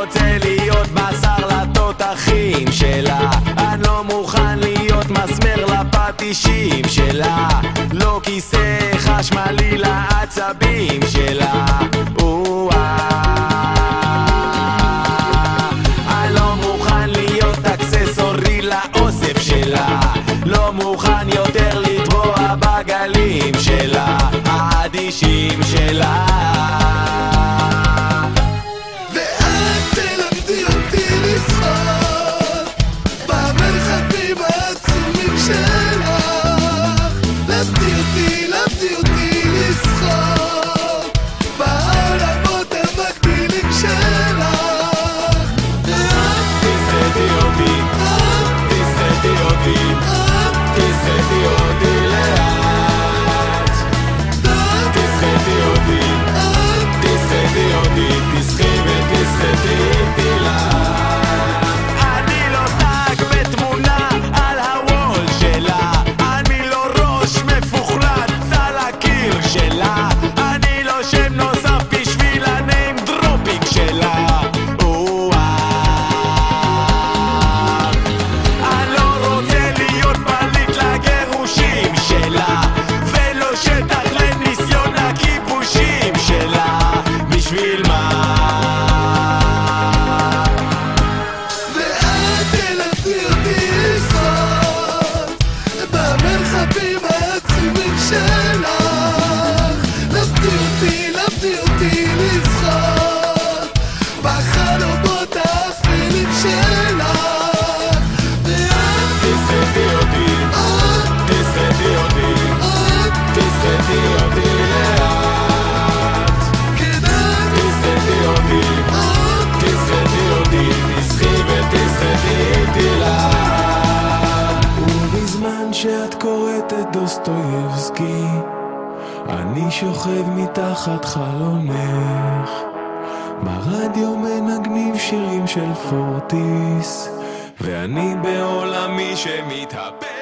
רוצה להיות בשר לתותחים שלה, אני לא מוכן להיות מסמר לפטישים שלה, לא כיסא חשמלי לעצבים שלה. אני לא מוכן להיות אקססורי לאוסף שלה, לא מוכן יותר לטבוע בגלים שלה האדישים שלה. שאת קוראת את דוסטויבסקי, אני שוכב מתחת חלונך, ברדיו מנגנים שירים של פורטיס, ואני בעולמי שמתהפך.